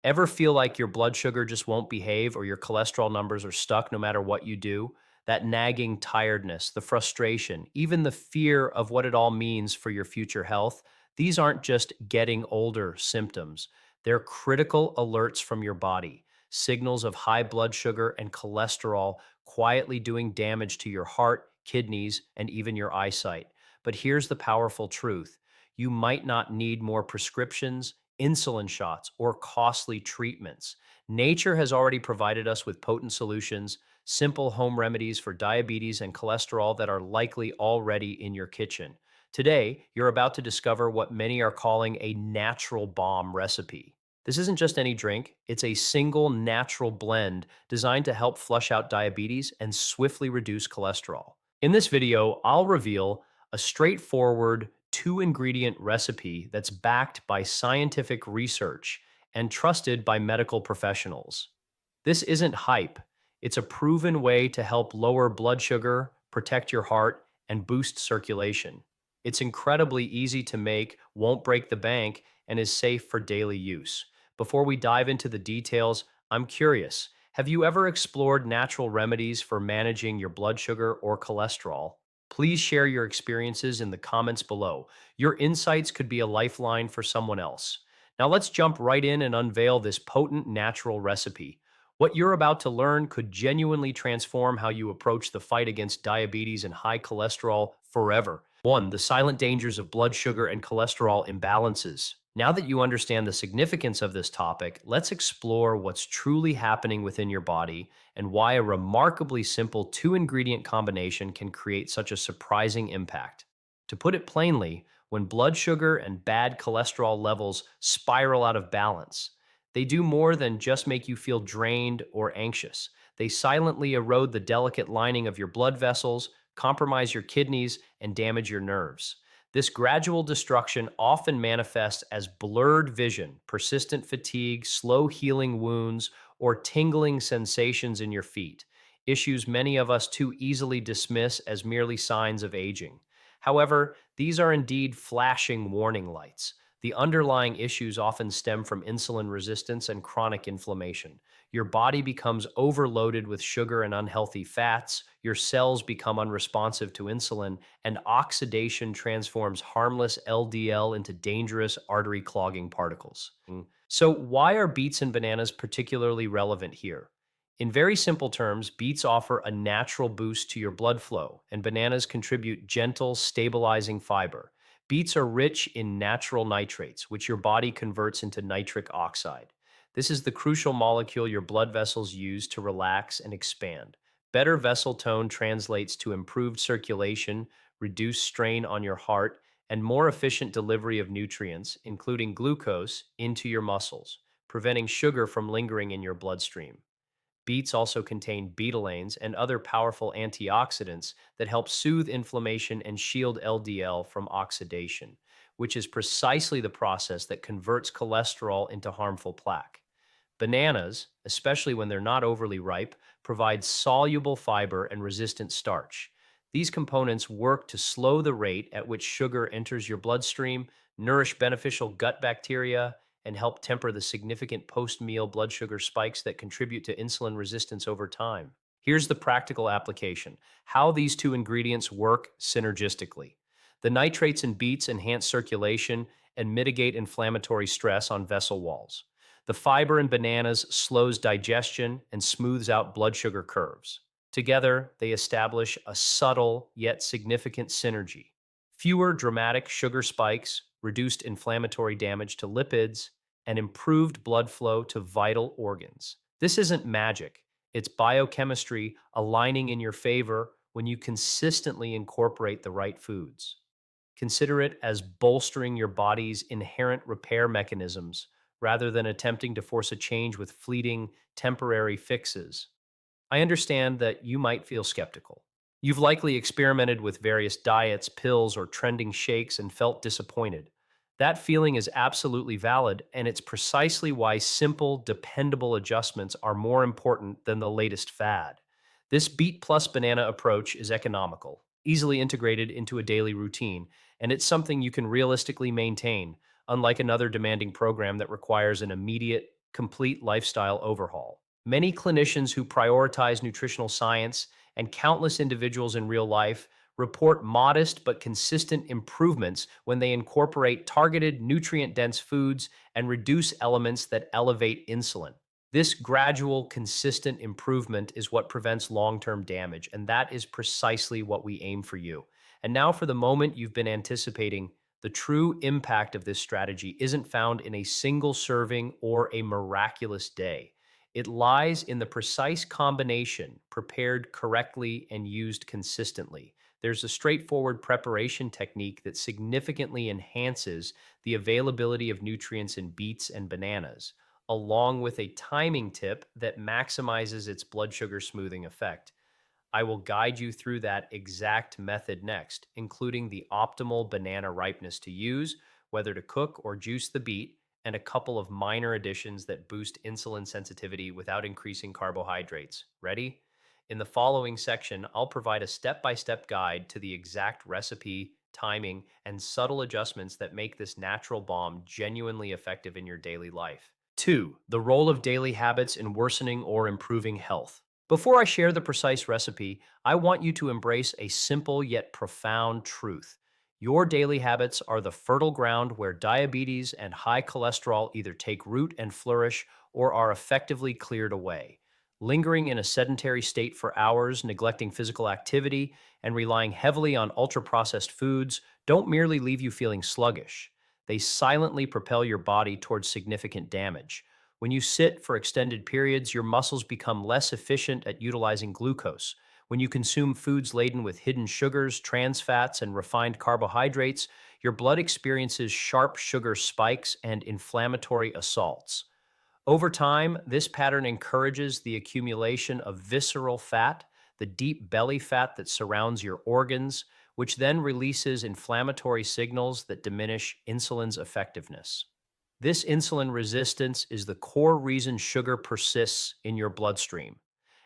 Ever feel like your blood sugar just won't behave or your cholesterol numbers are stuck no matter what you do? That nagging tiredness, the frustration, even the fear of what it all means for your future health, these aren't just getting older symptoms. They're critical alerts from your body, signals of high blood sugar and cholesterol quietly doing damage to your heart, kidneys, and even your eyesight. But here's the powerful truth: you might not need more prescriptions, insulin shots, or costly treatments. Nature has already provided us with potent solutions, simple home remedies for diabetes and cholesterol that are likely already in your kitchen. Today, you're about to discover what many are calling a natural bomb recipe. This isn't just any drink, it's a single natural blend designed to help flush out diabetes and swiftly reduce cholesterol. In this video, I'll reveal a straightforward two-ingredient recipe that's backed by scientific research and trusted by medical professionals. This isn't hype. It's a proven way to help lower blood sugar, protect your heart, and boost circulation. It's incredibly easy to make, won't break the bank, and is safe for daily use. Before we dive into the details, I'm curious, have you ever explored natural remedies for managing your blood sugar or cholesterol? Please share your experiences in the comments below. Your insights could be a lifeline for someone else. Now let's jump right in and unveil this potent natural recipe. What you're about to learn could genuinely transform how you approach the fight against diabetes and high cholesterol forever. 1. The silent dangers of blood sugar and cholesterol imbalances. Now that you understand the significance of this topic, let's explore what's truly happening within your body and why a remarkably simple two-ingredient combination can create such a surprising impact. To put it plainly, when blood sugar and bad cholesterol levels spiral out of balance, they do more than just make you feel drained or anxious. They silently erode the delicate lining of your blood vessels, compromise your kidneys, and damage your nerves. This gradual destruction often manifests as blurred vision, persistent fatigue, slow healing wounds, or tingling sensations in your feet, issues many of us too easily dismiss as merely signs of aging. However, these are indeed flashing warning lights. The underlying issues often stem from insulin resistance and chronic inflammation. Your body becomes overloaded with sugar and unhealthy fats, your cells become unresponsive to insulin, and oxidation transforms harmless LDL into dangerous artery clogging particles. So, why are beets and bananas particularly relevant here? In very simple terms, beets offer a natural boost to your blood flow, and bananas contribute gentle, stabilizing fiber. Beets are rich in natural nitrates, which your body converts into nitric oxide. This is the crucial molecule your blood vessels use to relax and expand. Better vessel tone translates to improved circulation, reduced strain on your heart, and more efficient delivery of nutrients, including glucose, into your muscles, preventing sugar from lingering in your bloodstream. Beets also contain betalains and other powerful antioxidants that help soothe inflammation and shield LDL from oxidation, which is precisely the process that converts cholesterol into harmful plaque. Bananas, especially when they're not overly ripe, provide soluble fiber and resistant starch. These components work to slow the rate at which sugar enters your bloodstream, nourish beneficial gut bacteria, and help temper the significant post-meal blood sugar spikes that contribute to insulin resistance over time. Here's the practical application: how these two ingredients work synergistically. The nitrates in beets enhance circulation and mitigate inflammatory stress on vessel walls. The fiber in bananas slows digestion and smooths out blood sugar curves. Together, they establish a subtle yet significant synergy. Fewer dramatic sugar spikes, reduced inflammatory damage to lipids, and improved blood flow to vital organs. This isn't magic, it's biochemistry aligning in your favor when you consistently incorporate the right foods. Consider it as bolstering your body's inherent repair mechanisms rather than attempting to force a change with fleeting, temporary fixes. I understand that you might feel skeptical. You've likely experimented with various diets, pills, or trending shakes and felt disappointed. That feeling is absolutely valid, and it's precisely why simple, dependable adjustments are more important than the latest fad. This beet plus banana approach is economical, easily integrated into a daily routine, and it's something you can realistically maintain, unlike another demanding program that requires an immediate, complete lifestyle overhaul. Many clinicians who prioritize nutritional science and countless individuals in real life report modest but consistent improvements when they incorporate targeted nutrient dense foods and reduce elements that elevate insulin. This gradual, consistent improvement is what prevents long term damage, and that is precisely what we aim for you. And now, for the moment you've been anticipating, the true impact of this strategy isn't found in a single serving or a miraculous day. It lies in the precise combination, prepared correctly and used consistently. There's a straightforward preparation technique that significantly enhances the availability of nutrients in beets and bananas, along with a timing tip that maximizes its blood sugar smoothing effect. I will guide you through that exact method next, including the optimal banana ripeness to use, whether to cook or juice the beet, and a couple of minor additions that boost insulin sensitivity without increasing carbohydrates. Ready? In the following section, I'll provide a step by step guide to the exact recipe, timing, and subtle adjustments that make this natural balm genuinely effective in your daily life. 2. The role of daily habits in worsening or improving health. Before I share the precise recipe, I want you to embrace a simple yet profound truth. Your daily habits are the fertile ground where diabetes and high cholesterol either take root and flourish or are effectively cleared away. Lingering in a sedentary state for hours, neglecting physical activity, and relying heavily on ultra processed foods don't merely leave you feeling sluggish. They silently propel your body towards significant damage. When you sit for extended periods, your muscles become less efficient at utilizing glucose. When you consume foods laden with hidden sugars, trans fats, and refined carbohydrates, your blood experiences sharp sugar spikes and inflammatory assaults. Over time, this pattern encourages the accumulation of visceral fat, the deep belly fat that surrounds your organs, which then releases inflammatory signals that diminish insulin's effectiveness. This insulin resistance is the core reason sugar persists in your bloodstream.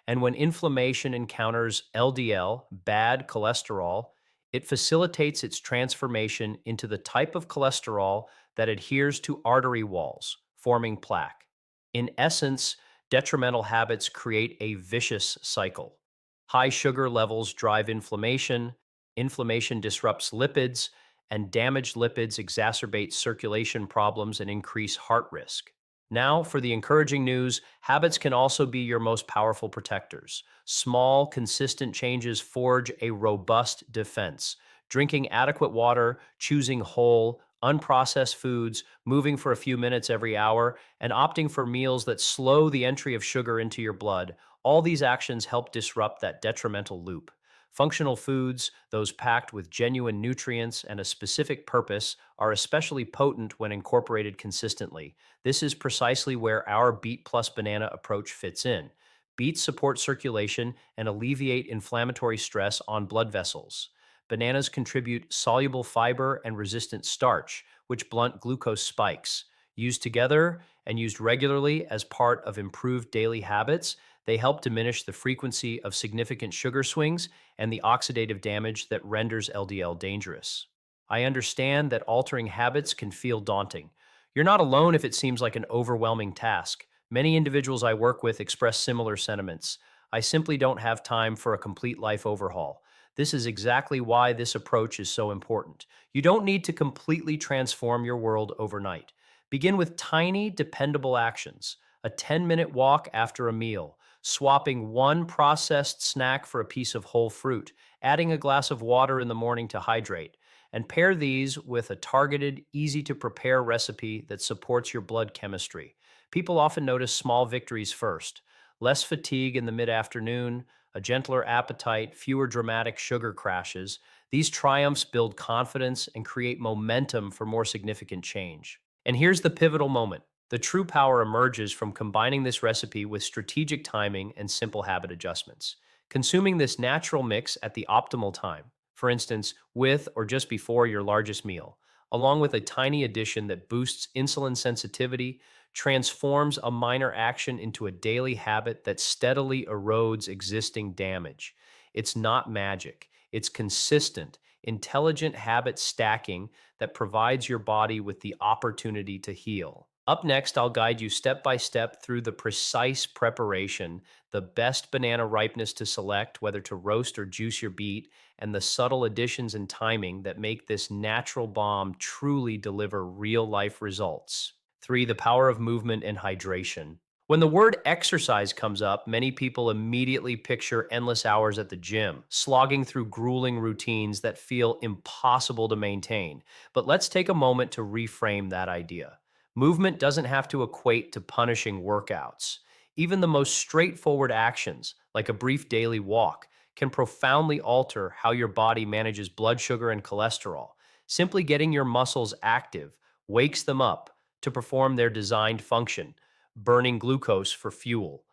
And when inflammation encounters LDL, bad cholesterol, it facilitates its transformation into the type of cholesterol that adheres to artery walls, forming plaque. In essence, detrimental habits create a vicious cycle. High sugar levels drive inflammation, inflammation disrupts lipids, and damaged lipids exacerbate circulation problems and increase heart risk. Now, for the encouraging news, habits can also be your most powerful protectors. Small, consistent changes forge a robust defense. Drinking adequate water, choosing whole, unprocessed foods, moving for a few minutes every hour, and opting for meals that slow the entry of sugar into your blood, all these actions help disrupt that detrimental loop. Functional foods, those packed with genuine nutrients and a specific purpose, are especially potent when incorporated consistently. This is precisely where our Beet Plus Banana approach fits in. Beets support circulation and alleviate inflammatory stress on blood vessels. Bananas contribute soluble fiber and resistant starch, which blunt glucose spikes. Used together and used regularly as part of improved daily habits, they help diminish the frequency of significant sugar swings and the oxidative damage that renders LDL dangerous. I understand that altering habits can feel daunting. You're not alone if it seems like an overwhelming task. Many individuals I work with express similar sentiments. I simply don't have time for a complete life overhaul. This is exactly why this approach is so important. You don't need to completely transform your world overnight. Begin with tiny, dependable actions. A 10-minute walk after a meal, swapping one processed snack for a piece of whole fruit, adding a glass of water in the morning to hydrate, and pair these with a targeted, easy to prepare recipe that supports your blood chemistry. People often notice small victories first: less fatigue in the mid afternoon, a gentler appetite, fewer dramatic sugar crashes. These triumphs build confidence and create momentum for more significant change. And here's the pivotal moment. The true power emerges from combining this recipe with strategic timing and simple habit adjustments. Consuming this natural mix at the optimal time, for instance, with or just before your largest meal, along with a tiny addition that boosts insulin sensitivity, transforms a minor action into a daily habit that steadily erodes existing damage. It's not magic, it's consistent, intelligent habit stacking that provides your body with the opportunity to heal. Up next, I'll guide you step by step through the precise preparation, the best banana ripeness to select, whether to roast or juice your beet, and the subtle additions and timing that make this natural balm truly deliver real life results. Three, the power of movement and hydration. When the word exercise comes up, many people immediately picture endless hours at the gym, slogging through grueling routines that feel impossible to maintain. But let's take a moment to reframe that idea. Movement doesn't have to equate to punishing workouts. Even the most straightforward actions, like a brief daily walk, can profoundly alter how your body manages blood sugar and cholesterol. Simply getting your muscles active wakes them up to perform their designed function, burning glucose for fuel.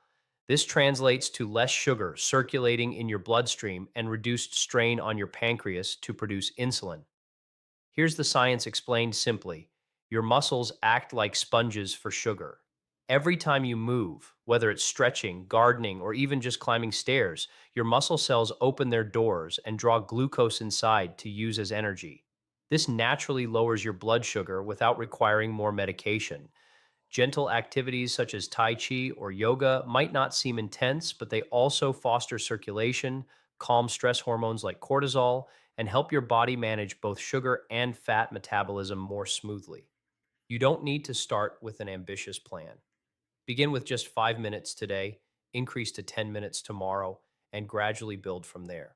This translates to less sugar circulating in your bloodstream and reduced strain on your pancreas to produce insulin. Here's the science explained simply. Your muscles act like sponges for sugar. Every time you move, whether it's stretching, gardening, or even just climbing stairs, your muscle cells open their doors and draw glucose inside to use as energy. This naturally lowers your blood sugar without requiring more medication. Gentle activities such as Tai Chi or yoga might not seem intense, but they also foster circulation, calm stress hormones like cortisol, and help your body manage both sugar and fat metabolism more smoothly. You don't need to start with an ambitious plan. Begin with just 5 minutes today, increase to 10 minutes tomorrow, and gradually build from there.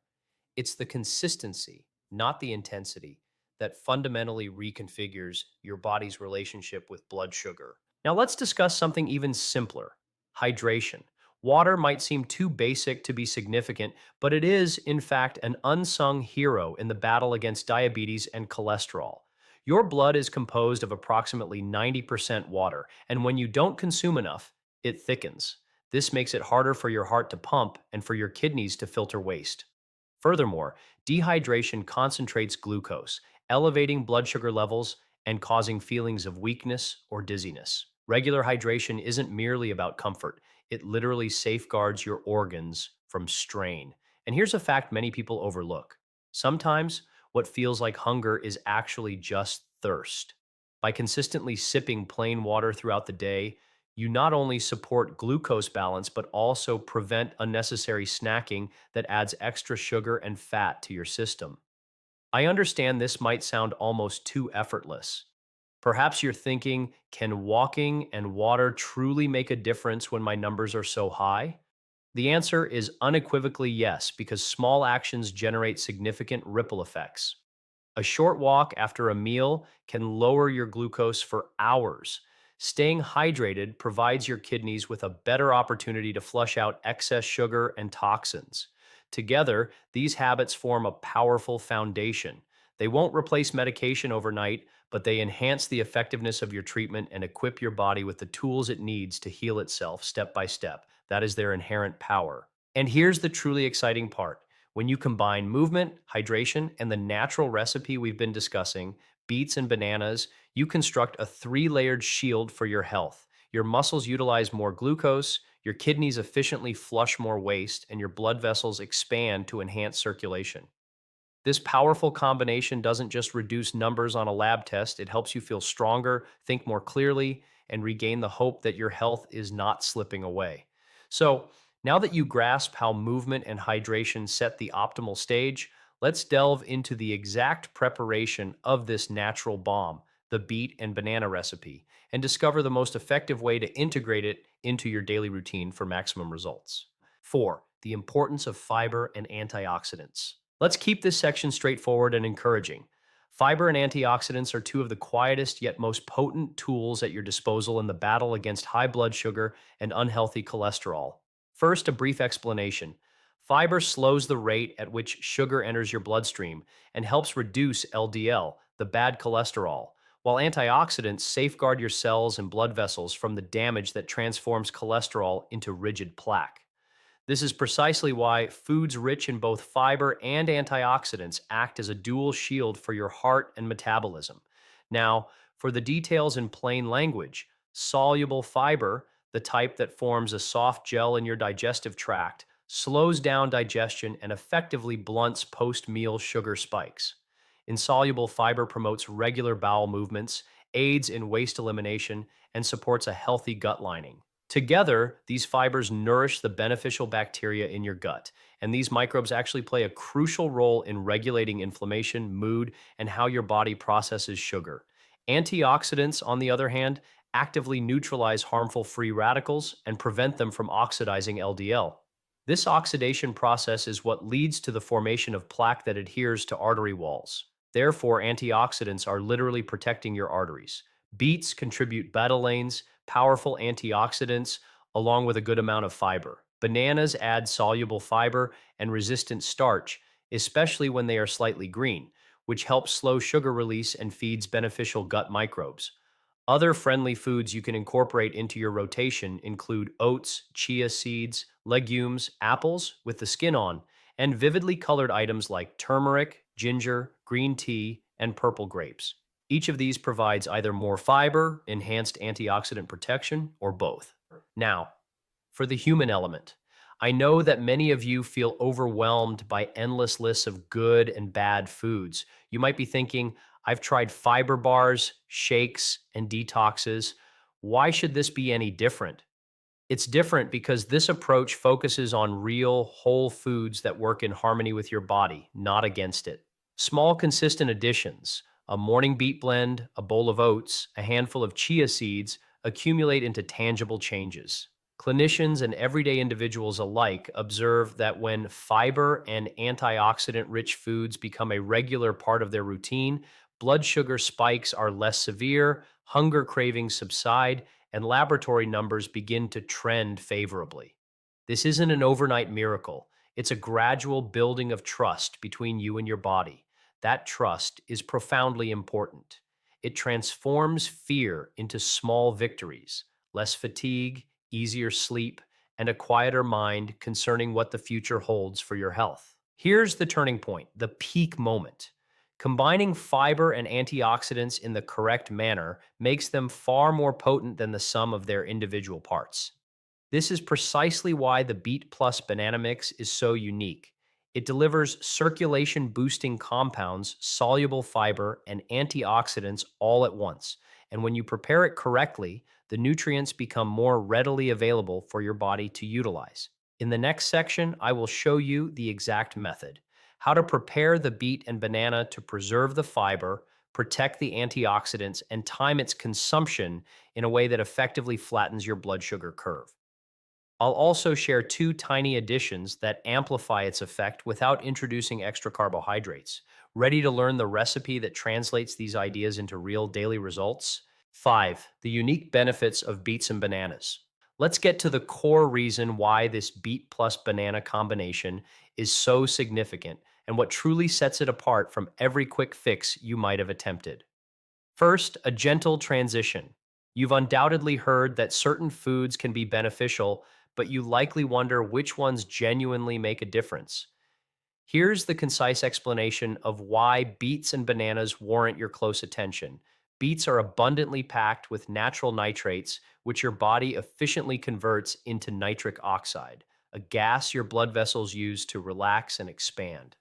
It's the consistency, not the intensity, that fundamentally reconfigures your body's relationship with blood sugar. Now, let's discuss something even simpler: hydration. Water might seem too basic to be significant, but it is, in fact, an unsung hero in the battle against diabetes and cholesterol. Your blood is composed of approximately 90% water, and when you don't consume enough, it thickens. This makes it harder for your heart to pump and for your kidneys to filter waste. Furthermore, dehydration concentrates glucose, elevating blood sugar levels and causing feelings of weakness or dizziness. Regular hydration isn't merely about comfort, it literally safeguards your organs from strain. And here's a fact many people overlook: sometimes what feels like hunger is actually just thirst. By consistently sipping plain water throughout the day, you not only support glucose balance, but also prevent unnecessary snacking that adds extra sugar and fat to your system. I understand this might sound almost too effortless. Perhaps you're thinking, can walking and water truly make a difference when my numbers are so high? The answer is unequivocally yes, because small actions generate significant ripple effects. A short walk after a meal can lower your glucose for hours. Staying hydrated provides your kidneys with a better opportunity to flush out excess sugar and toxins. Together, these habits form a powerful foundation. They won't replace medication overnight, but they enhance the effectiveness of your treatment and equip your body with the tools it needs to heal itself step by step. That is their inherent power. And here's the truly exciting part: when you combine movement, hydration, and the natural recipe we've been discussing, beets and bananas, you construct a three-layered shield for your health. Your muscles utilize more glucose, your kidneys efficiently flush more waste, and your blood vessels expand to enhance circulation. This powerful combination doesn't just reduce numbers on a lab test, it helps you feel stronger, think more clearly, and regain the hope that your health is not slipping away. So, now that you grasp how movement and hydration set the optimal stage, let's delve into the exact preparation of this natural balm, the beet and banana recipe, and discover the most effective way to integrate it into your daily routine for maximum results. 4. The importance of fiber and antioxidants. Let's keep this section straightforward and encouraging. Fiber and antioxidants are two of the quietest yet most potent tools at your disposal in the battle against high blood sugar and unhealthy cholesterol. First, a brief explanation. Fiber slows the rate at which sugar enters your bloodstream and helps reduce LDL, the bad cholesterol, while antioxidants safeguard your cells and blood vessels from the damage that transforms cholesterol into rigid plaque. This is precisely why foods rich in both fiber and antioxidants act as a dual shield for your heart and metabolism. Now, for the details in plain language: soluble fiber, the type that forms a soft gel in your digestive tract, slows down digestion and effectively blunts post meal sugar spikes. Insoluble fiber promotes regular bowel movements, aids in waste elimination, and supports a healthy gut lining. Together, these fibers nourish the beneficial bacteria in your gut, and these microbes actually play a crucial role in regulating inflammation, mood, and how your body processes sugar. Antioxidants, on the other hand, actively neutralize harmful free radicals and prevent them from oxidizing LDL. This oxidation process is what leads to the formation of plaque that adheres to artery walls. Therefore, antioxidants are literally protecting your arteries. Beets contribute betalains, powerful antioxidants, along with a good amount of fiber. Bananas add soluble fiber and resistant starch, especially when they are slightly green, which helps slow sugar release and feeds beneficial gut microbes. Other friendly foods you can incorporate into your rotation include oats, chia seeds, legumes, apples with the skin on, and vividly colored items like turmeric, ginger, green tea, and purple grapes. Each of these provides either more fiber, enhanced antioxidant protection, or both. Now, for the human element, I know that many of you feel overwhelmed by endless lists of good and bad foods. You might be thinking, I've tried fiber bars, shakes, and detoxes. Why should this be any different? It's different because this approach focuses on real, whole foods that work in harmony with your body, not against it. Small, consistent additions, a morning beet blend, a bowl of oats, a handful of chia seeds, accumulate into tangible changes. Clinicians and everyday individuals alike observe that when fiber and antioxidant rich foods become a regular part of their routine, blood sugar spikes are less severe, hunger cravings subside, and laboratory numbers begin to trend favorably. This isn't an overnight miracle. It's a gradual building of trust between you and your body. That trust is profoundly important. It transforms fear into small victories, less fatigue, easier sleep, and a quieter mind concerning what the future holds for your health. Here's the turning point, the peak moment. Combining fiber and antioxidants in the correct manner makes them far more potent than the sum of their individual parts. This is precisely why the Beet Plus banana mix is so unique. It delivers circulation boosting compounds, soluble fiber, and antioxidants all at once. And when you prepare it correctly, the nutrients become more readily available for your body to utilize. In the next section, I will show you the exact method: how to prepare the beet and banana to preserve the fiber, protect the antioxidants, and time its consumption in a way that effectively flattens your blood sugar curve. I'll also share two tiny additions that amplify its effect without introducing extra carbohydrates. Ready to learn the recipe that translates these ideas into real daily results? 5. The unique benefits of beets and bananas. Let's get to the core reason why this beet plus banana combination is so significant and what truly sets it apart from every quick fix you might have attempted. First, a gentle transition. You've undoubtedly heard that certain foods can be beneficial, but you likely wonder which ones genuinely make a difference. Here's the concise explanation of why beets and bananas warrant your close attention. Beets are abundantly packed with natural nitrates, which your body efficiently converts into nitric oxide, a gas your blood vessels use to relax and expand.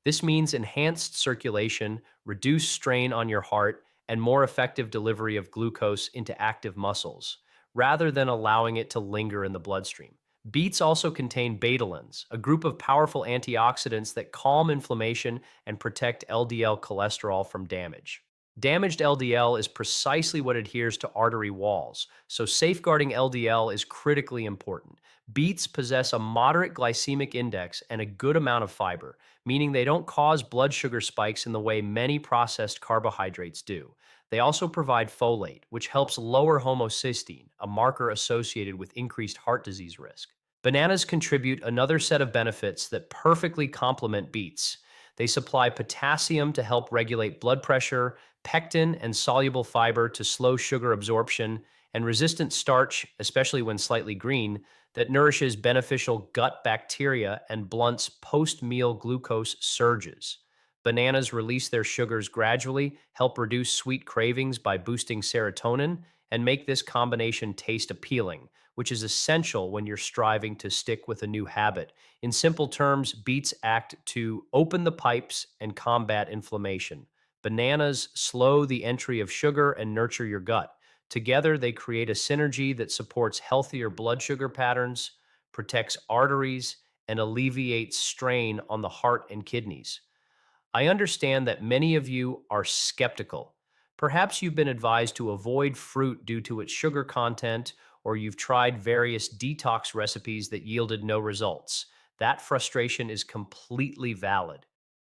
This means enhanced circulation, reduced strain on your heart, and more effective delivery of glucose into active muscles, rather than allowing it to linger in the bloodstream. Beets also contain betalains, a group of powerful antioxidants that calm inflammation and protect LDL cholesterol from damage. Damaged LDL is precisely what adheres to artery walls, so safeguarding LDL is critically important. Beets possess a moderate glycemic index and a good amount of fiber, meaning they don't cause blood sugar spikes in the way many processed carbohydrates do. They also provide folate, which helps lower homocysteine, a marker associated with increased heart disease risk. Bananas contribute another set of benefits that perfectly complement beets. They supply potassium to help regulate blood pressure, pectin and soluble fiber to slow sugar absorption, and resistant starch, especially when slightly green, that nourishes beneficial gut bacteria and blunts post meal glucose surges. Bananas release their sugars gradually, help reduce sweet cravings by boosting serotonin, and make this combination taste appealing, which is essential when you're striving to stick with a new habit. In simple terms, beets act to open the pipes and combat inflammation. Bananas slow the entry of sugar and nurture your gut. Together, they create a synergy that supports healthier blood sugar patterns, protects arteries, and alleviates strain on the heart and kidneys. I understand that many of you are skeptical. Perhaps you've been advised to avoid fruit due to its sugar content, or you've tried various detox recipes that yielded no results. That frustration is completely valid.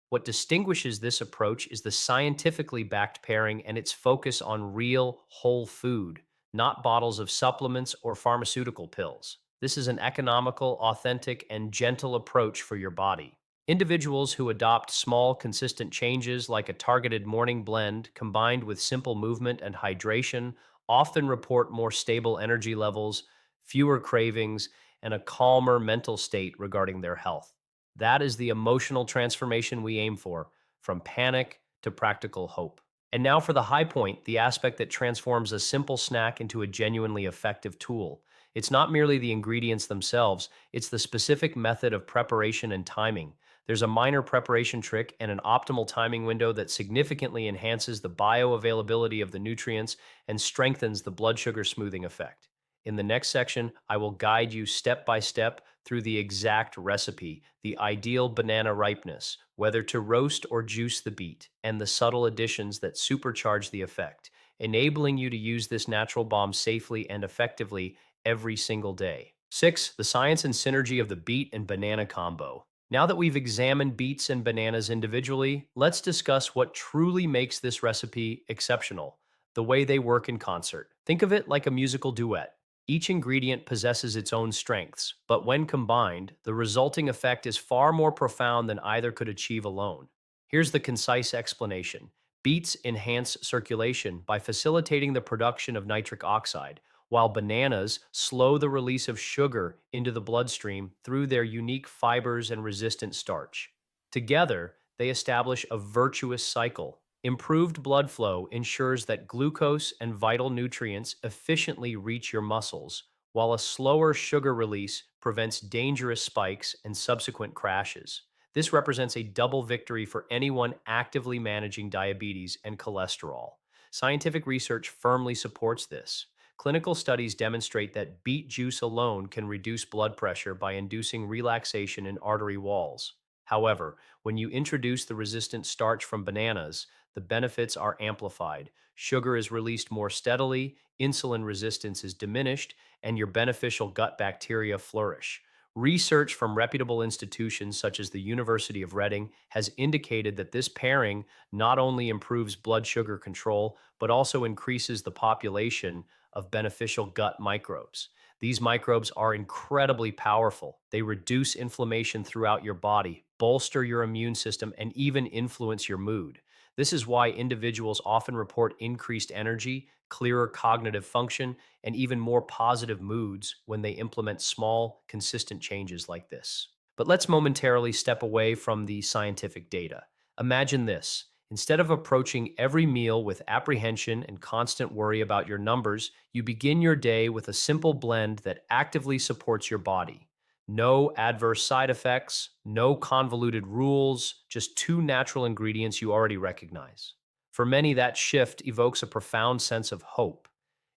What distinguishes this approach is the scientifically backed pairing and its focus on real, whole food, not bottles of supplements or pharmaceutical pills. This is an economical, authentic, and gentle approach for your body. Individuals who adopt small, consistent changes like a targeted morning blend combined with simple movement and hydration often report more stable energy levels, fewer cravings, and a calmer mental state regarding their health. That is the emotional transformation we aim for, from panic to practical hope. And now for the high point, the aspect that transforms a simple snack into a genuinely effective tool. It's not merely the ingredients themselves, it's the specific method of preparation and timing. There's a minor preparation trick and an optimal timing window that significantly enhances the bioavailability of the nutrients and strengthens the blood sugar smoothing effect. In the next section, I will guide you step by step through the exact recipe, the ideal banana ripeness, whether to roast or juice the beet, and the subtle additions that supercharge the effect, enabling you to use this natural bomb safely and effectively every single day. 6. The science and synergy of the beet and banana combo. Now that we've examined beets and bananas individually, let's discuss what truly makes this recipe exceptional, the way they work in concert. Think of it like a musical duet. Each ingredient possesses its own strengths, but when combined, the resulting effect is far more profound than either could achieve alone. Here's the concise explanation. Beets enhance circulation by facilitating the production of nitric oxide, while bananas slow the release of sugar into the bloodstream through their unique fibers and resistant starch. Together, they establish a virtuous cycle. Improved blood flow ensures that glucose and vital nutrients efficiently reach your muscles, while a slower sugar release prevents dangerous spikes and subsequent crashes. This represents a double victory for anyone actively managing diabetes and cholesterol. Scientific research firmly supports this. Clinical studies demonstrate that beet juice alone can reduce blood pressure by inducing relaxation in artery walls. However, when you introduce the resistant starch from bananas, the benefits are amplified. Sugar is released more steadily, insulin resistance is diminished, and your beneficial gut bacteria flourish. Research from reputable institutions such as the University of Reading has indicated that this pairing not only improves blood sugar control, but also increases the population of beneficial gut microbes. These microbes are incredibly powerful. They reduce inflammation throughout your body, bolster your immune system, and even influence your mood. This is why individuals often report increased energy, clearer cognitive function, and even more positive moods when they implement small, consistent changes like this. But let's momentarily step away from the scientific data. Imagine this. Instead of approaching every meal with apprehension and constant worry about your numbers, you begin your day with a simple blend that actively supports your body. No adverse side effects, no convoluted rules, just two natural ingredients you already recognize. For many, that shift evokes a profound sense of hope.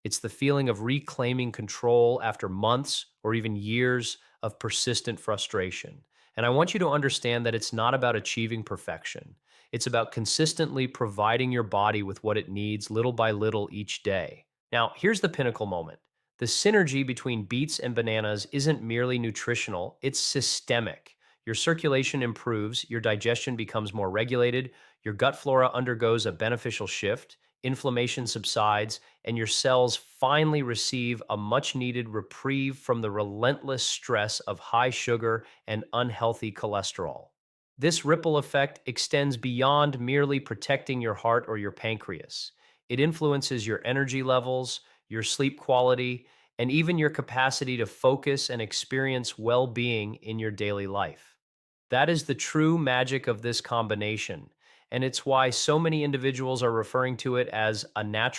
It's the feeling of reclaiming control after months or even years of persistent frustration. And I want you to understand that it's not about achieving perfection. It's about consistently providing your body with what it needs little by little each day. Now, here's the pinnacle moment. The synergy between beets and bananas isn't merely nutritional, it's systemic. Your circulation improves, your digestion becomes more regulated, your gut flora undergoes a beneficial shift, inflammation subsides, and your cells finally receive a much needed reprieve from the relentless stress of high sugar and unhealthy cholesterol. This ripple effect extends beyond merely protecting your heart or your pancreas. It influences your energy levels, your sleep quality, and even your capacity to focus and experience well being in your daily life. That is the true magic of this combination, and it's why so many individuals are referring to it as a natural